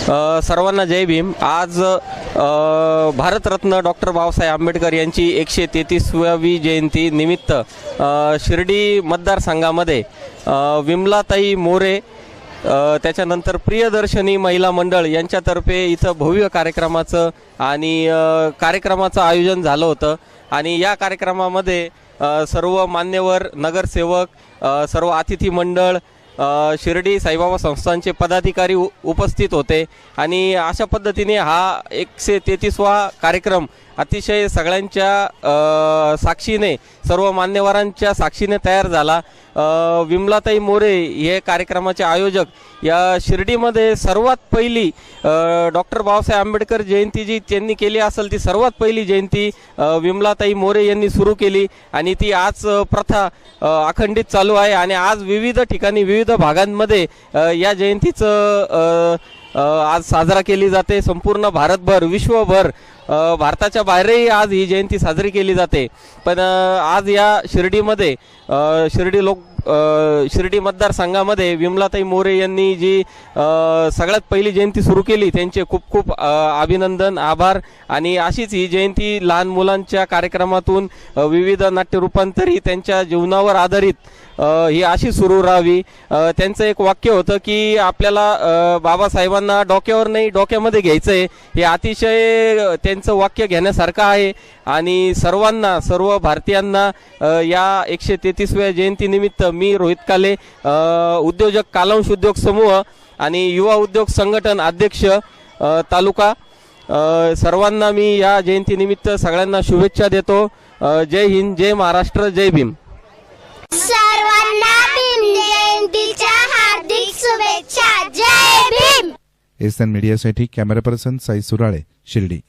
सर्वांना जय भीम। आज भारतरत्न डॉक्टर बाबासाहेब आंबेडकर यांची 133वी जयंती निमित्त शिर्डी मतदारसंघामध्ये विमलाताई मोरे त्याच्यानंतर प्रियदर्शनी महिला मंडळ यांच्यातर्फे इथं भव्य कार्यक्रमाचं आयोजन झालं होतं आणि या कार्यक्रमामध्ये सर्व मान्यवर नगरसेवक, सर्व अतिथी मंडळ, शिर्डी साईबाबा संस्थांचे पदाधिकारी उपस्थित होते आणि अशा पद्धतीने हा 133वा कार्यक्रम अतिशय सगळ्यांच्या साक्षीने, सर्व मान्यवरांच्या साक्षीने तयार झाला। विमलाताई मोरे हे कार्यक्रमाचे आयोजक। या शिर्डीमध्ये सर्वात पहिली डॉक्टर बाबासाहेब आंबेडकर जयंती जी त्यांनी केली असेल ती सर्वात पहिली जयंती विमलाताई मोरे यांनी सुरू केली आणि ती आज प्रथा अखंडित चालू आहे आणि आज विविध ठिकाणी, विविध भागांमध्ये या जयंतीचं आज साजरा केली जाते। संपूर्ण भारतभर, विश्वभर, भारताच्या बाहेरही आज ही जयंती साजरी केली जाते। पण आज या शिर्डीमध्ये शिर्डी मतदारसंघामध्ये विमलाताई मोरे यांनी जी सगळ्यात पहिली जयंती सुरू केली त्यांचे खूप खूप अभिनंदन, आभार। आणि अशीच ही जयंती लहान मुलांच्या कार्यक्रमातून विविध नाट्य रूपांतरी त्यांच्या जीवनावर आधारित ही अशी सुरू राहावी। त्यांचं एक वाक्य होतं की आपल्याला बाबासाहेबांना डोक्यावर नाही डोक्यामध्ये घ्यायचं आहे, हे अतिशय त्यांचं वाक्य घेण्यासारखं आहे आणि सर्वांना, सर्व भारतीयांना या 133व्या जयंतीनिमित्त मी रोहित काले, उद्योजक कालांश उद्योग समूह आणि युवा उद्योग संघटन अध्यक्ष तालुका, सर्वांना मी या जयंतीनिमित्त सगळ्यांना शुभेच्छा देतो। जय हिंद, जय महाराष्ट्र, जय भीम। सर्वांना भीम जयंतीच्या हार्दिक शुभेच्छा। जय भीम। एसएन मीडियासाठी कॅमेरा पर्सन साई सुराळे, शिर्डी।